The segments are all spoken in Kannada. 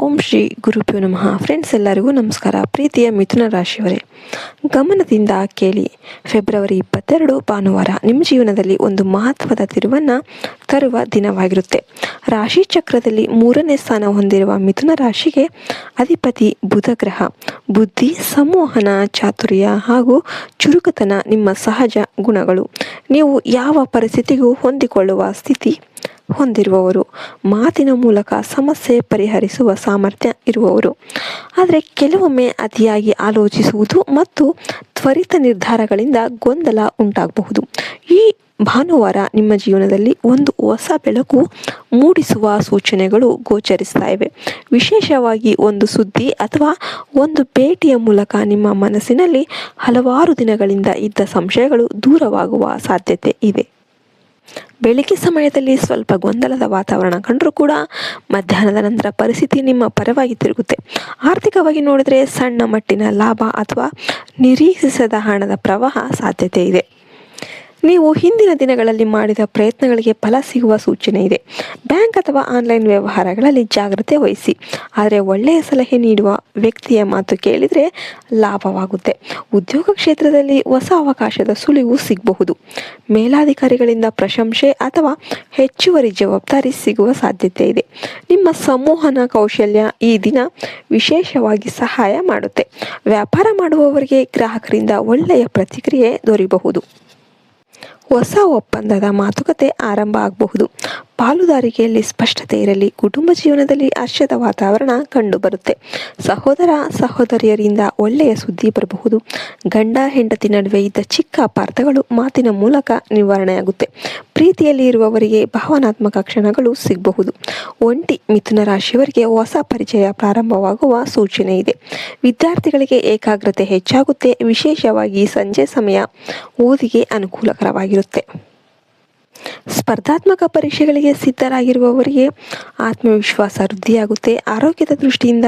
ಓಂ ಶ್ರೀ ಗುರುಭ್ಯೋ ನಮಃ. ಫ್ರೆಂಡ್ಸ್, ಎಲ್ಲರಿಗೂ ನಮಸ್ಕಾರ. ಪ್ರೀತಿಯ ಮಿಥುನ ರಾಶಿಯವರೇ, ಗಮನದಿಂದ ಕೇಳಿ. ಫೆಬ್ರವರಿ 22 ಭಾನುವಾರ ನಿಮ್ಮ ಜೀವನದಲ್ಲಿ ಒಂದು ಮಹತ್ವದ ತಿರುವನ್ನು ತರುವ ದಿನವಾಗಿರುತ್ತೆ. ರಾಶಿ ಚಕ್ರದಲ್ಲಿ 3ನೇ ಸ್ಥಾನ ಹೊಂದಿರುವ ಮಿಥುನ ರಾಶಿಗೆ ಅಧಿಪತಿ ಬುಧ ಗ್ರಹ. ಬುದ್ಧಿ, ಸಂವಹನ, ಚಾತುರ್ಯ ಹಾಗೂ ಚುರುಕುತನ ನಿಮ್ಮ ಸಹಜ ಗುಣಗಳು. ನೀವು ಯಾವ ಪರಿಸ್ಥಿತಿಗೂ ಹೊಂದಿಕೊಳ್ಳುವ ಸ್ಥಿತಿ ಹೊಂದಿರುವವರು. ಮಾತಿನ ಮೂಲಕ ಸಮಸ್ಯೆ ಪರಿಹರಿಸುವ ಸಾಮರ್ಥ್ಯ ಇರುವವರು. ಆದರೆ ಕೆಲವೊಮ್ಮೆ ಅತಿಯಾಗಿ ಆಲೋಚಿಸುವುದು ಮತ್ತು ತ್ವರಿತ ನಿರ್ಧಾರಗಳಿಂದ ಗೊಂದಲ ಉಂಟಾಗಬಹುದು. ಈ ಭಾನುವಾರ ನಿಮ್ಮ ಜೀವನದಲ್ಲಿ ಒಂದು ಹೊಸ ಬೆಳಕು ಮೂಡಿಸುವ ಸೂಚನೆಗಳು ಗೋಚರಿಸ್ತಾ ಇವೆ. ವಿಶೇಷವಾಗಿ ಒಂದು ಸುದ್ದಿ ಅಥವಾ ಒಂದು ಭೇಟಿಯ ಮೂಲಕ ನಿಮ್ಮ ಮನಸ್ಸಿನಲ್ಲಿ ಹಲವಾರು ದಿನಗಳಿಂದ ಇದ್ದ ಸಂಶಯಗಳು ದೂರವಾಗುವ ಸಾಧ್ಯತೆ ಇದೆ. ಬೆಳಿಗ್ಗೆ ಸಮಯದಲ್ಲಿ ಸ್ವಲ್ಪ ಗೊಂದಲದ ವಾತಾವರಣ ಕಂಡರೂ ಕೂಡ ಮಧ್ಯಾಹ್ನದ ನಂತರ ಪರಿಸ್ಥಿತಿ ನಿಮ್ಮ ಪರವಾಗಿ ತಿರುಗುತ್ತೆ. ಆರ್ಥಿಕವಾಗಿ ನೋಡಿದರೆ ಸಣ್ಣ ಮಟ್ಟಿನ ಲಾಭ ಅಥವಾ ನಿರೀಕ್ಷಿಸದ ಹಣದ ಪ್ರವಾಹ ಸಾಧ್ಯತೆ ಇದೆ. ನೀವು ಹಿಂದಿನ ದಿನಗಳಲ್ಲಿ ಮಾಡಿದ ಪ್ರಯತ್ನಗಳಿಗೆ ಫಲ ಸಿಗುವ ಸೂಚನೆ ಇದೆ. ಬ್ಯಾಂಕ್ ಅಥವಾ ಆನ್ಲೈನ್ ವ್ಯವಹಾರಗಳಲ್ಲಿ ಜಾಗ್ರತೆ ವಹಿಸಿ. ಆದರೆ ಒಳ್ಳೆಯ ಸಲಹೆ ನೀಡುವ ವ್ಯಕ್ತಿಯ ಮಾತು ಕೇಳಿದರೆ ಲಾಭವಾಗುತ್ತೆ. ಉದ್ಯೋಗ ಕ್ಷೇತ್ರದಲ್ಲಿ ಹೊಸ ಅವಕಾಶದ ಸುಳಿವು ಸಿಗಬಹುದು. ಮೇಲಾಧಿಕಾರಿಗಳಿಂದ ಪ್ರಶಂಸೆ ಅಥವಾ ಹೆಚ್ಚುವರಿ ಜವಾಬ್ದಾರಿ ಸಿಗುವ ಸಾಧ್ಯತೆ ಇದೆ. ನಿಮ್ಮ ಸಂವಹನ ಕೌಶಲ್ಯ ಈ ದಿನ ವಿಶೇಷವಾಗಿ ಸಹಾಯ ಮಾಡುತ್ತೆ. ವ್ಯಾಪಾರ ಮಾಡುವವರಿಗೆ ಗ್ರಾಹಕರಿಂದ ಒಳ್ಳೆಯ ಪ್ರತಿಕ್ರಿಯೆ ದೊರೆಯಬಹುದು. ಹೊಸ ಒಪ್ಪಂದದ ಮಾತುಕತೆ ಆರಂಭ ಆಗಬಹುದು. ಪಾಲುದಾರಿಕೆಯಲ್ಲಿ ಸ್ಪಷ್ಟತೆ ಇರಲಿ. ಕುಟುಂಬ ಜೀವನದಲ್ಲಿ ಹರ್ಷದ ವಾತಾವರಣ ಕಂಡುಬರುತ್ತೆ. ಸಹೋದರ ಸಹೋದರಿಯರಿಂದ ಒಳ್ಳೆಯ ಸುದ್ದಿ ಬರಬಹುದು. ಗಂಡ ಹೆಂಡತಿ ನಡುವೆ ಇದ್ದ ಚಿಕ್ಕ ಅಪಾರ್ಥಗಳು ಮಾತಿನ ಮೂಲಕ ನಿವಾರಣೆಯಾಗುತ್ತೆ. ಪ್ರೀತಿಯಲ್ಲಿ ಇರುವವರಿಗೆ ಭಾವನಾತ್ಮಕ ಕ್ಷಣಗಳು ಸಿಗಬಹುದು. ಒಂಟಿ ಮಿಥುನ ರಾಶಿಯವರಿಗೆ ಹೊಸ ಪರಿಚಯ ಪ್ರಾರಂಭವಾಗುವ ಸೂಚನೆ ಇದೆ. ವಿದ್ಯಾರ್ಥಿಗಳಿಗೆ ಏಕಾಗ್ರತೆ ಹೆಚ್ಚಾಗುತ್ತೆ. ವಿಶೇಷವಾಗಿ ಸಂಜೆ ಸಮಯ ಓದಿಗೆ ಅನುಕೂಲಕರವಾಗಿರುತ್ತೆ. ಸ್ಪರ್ಧಾತ್ಮಕ ಪರೀಕ್ಷೆಗಳಿಗೆ ಸಿದ್ಧರಾಗಿರುವವರಿಗೆ ಆತ್ಮವಿಶ್ವಾಸ ವೃದ್ಧಿಯಾಗುತ್ತೆ. ಆರೋಗ್ಯದ ದೃಷ್ಟಿಯಿಂದ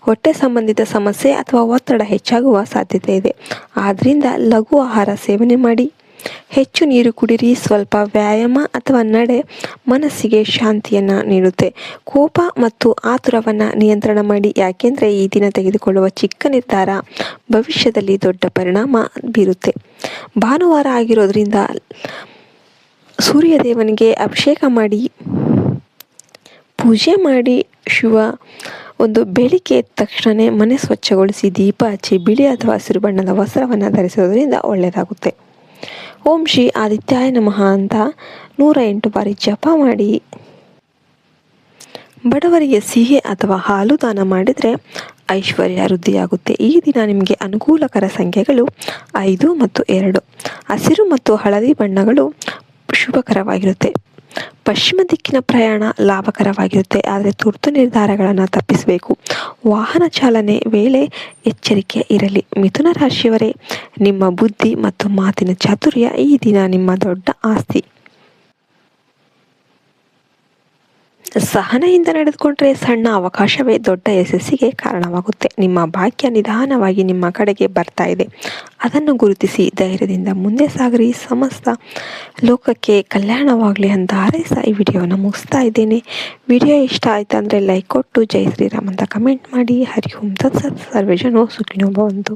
ಹೊಟ್ಟೆ ಸಂಬಂಧಿತ ಸಮಸ್ಯೆ ಅಥವಾ ಒತ್ತಡ ಹೆಚ್ಚಾಗುವ ಸಾಧ್ಯತೆ ಇದೆ. ಆದ್ದರಿಂದ ಲಘು ಆಹಾರ ಸೇವನೆ ಮಾಡಿ. ಹೆಚ್ಚು ನೀರು ಕುಡಿರಿ. ಸ್ವಲ್ಪ ವ್ಯಾಯಾಮ ಅಥವಾ ನಡೆ ಮನಸ್ಸಿಗೆ ಶಾಂತಿಯನ್ನು ನೀಡುತ್ತೆ. ಕೋಪ ಮತ್ತು ಆತುರವನ್ನು ನಿಯಂತ್ರಣ ಮಾಡಿ. ಯಾಕೆಂದರೆ ಈ ದಿನ ತೆಗೆದುಕೊಳ್ಳುವ ಚಿಕ್ಕ ನಿರ್ಧಾರ ಭವಿಷ್ಯದಲ್ಲಿ ದೊಡ್ಡ ಪರಿಣಾಮ ಬೀರುತ್ತೆ. ಭಾನುವಾರ ಆಗಿರೋದ್ರಿಂದ ಸೂರ್ಯದೇವನಿಗೆ ಅಭಿಷೇಕ ಮಾಡಿ, ಪೂಜೆ ಮಾಡಿ. ಬೆಳಿಗ್ಗೆ ಎದ್ದ ತಕ್ಷಣ ಮನೆ ಸ್ವಚ್ಛಗೊಳಿಸಿ ದೀಪ ಹಚ್ಚಿ ಬಿಳಿ ಅಥವಾ ಹಸಿರು ಬಣ್ಣದ ವಸ್ತ್ರವನ್ನು ಧರಿಸೋದ್ರಿಂದ ಒಳ್ಳೆಯದಾಗುತ್ತೆ. ಓಂ ಶ್ರೀ ಆದಿತ್ಯಾಯ ನಮಃ ಅಂತ 108 ಬಾರಿ ಜಪ ಮಾಡಿ. ಬಡವರಿಗೆ ಸಿಹಿ ಅಥವಾ ಹಾಲು ದಾನ ಮಾಡಿದರೆ ಐಶ್ವರ್ಯ ವೃದ್ಧಿಯಾಗುತ್ತೆ. ಈ ದಿನ ನಿಮಗೆ ಅನುಕೂಲಕರ ಸಂಖ್ಯೆಗಳು 5 ಮತ್ತು 2. ಹಸಿರು ಮತ್ತು ಹಳದಿ ಬಣ್ಣಗಳು ಶುಭಕರವಾಗಿರುತ್ತೆ. ಪಶ್ಚಿಮ ದಿಕ್ಕಿನ ಪ್ರಯಾಣ ಲಾಭಕರವಾಗಿರುತ್ತೆ. ಆದರೆ ತುರ್ತು ನಿರ್ಧಾರಗಳನ್ನು ತಪ್ಪಿಸಬೇಕು. ವಾಹನ ಚಾಲನೆ ವೇಳೆ ಎಚ್ಚರಿಕೆ ಇರಲಿ. ಮಿಥುನ ರಾಶಿಯವರೇ, ನಿಮ್ಮ ಬುದ್ಧಿ ಮತ್ತು ಮಾತಿನ ಚಾತುರ್ಯ ಈ ದಿನ ನಿಮ್ಮ ದೊಡ್ಡ ಆಸ್ತಿ. ಸಹನೆಯಿಂದ ನಡೆದುಕೊಂಡ್ರೆ ಸಣ್ಣ ಅವಕಾಶವೇ ದೊಡ್ಡ ಯಶಸ್ಸಿಗೆ ಕಾರಣವಾಗುತ್ತೆ. ನಿಮ್ಮ ಭಾಗ್ಯ ನಿಧಾನವಾಗಿ ನಿಮ್ಮ ಕಡೆಗೆ ಬರ್ತಾ ಇದೆ. ಅದನ್ನು ಗುರುತಿಸಿ ಧೈರ್ಯದಿಂದ ಮುಂದೆ ಸಾಗರಿ. ಸಮಸ್ತ ಲೋಕಕ್ಕೆ ಕಲ್ಯಾಣವಾಗಲಿ ಅಂತ ಹಾರೈಸ ಈ ವಿಡಿಯೋನ ಮುಗಿಸ್ತಾ ಇದ್ದೇನೆ. ವಿಡಿಯೋ ಇಷ್ಟ ಆಯ್ತು ಅಂದರೆ ಲೈಕ್ ಕೊಟ್ಟು ಜೈ ಶ್ರೀರಾಮ್ ಅಂತ ಕಮೆಂಟ್ ಮಾಡಿ. ಹರಿ ಓಂ ತತ್ಸತ್. ಸರ್ವೇ ಜನೋ ಸುಖಿನೋ ಭವಂತು.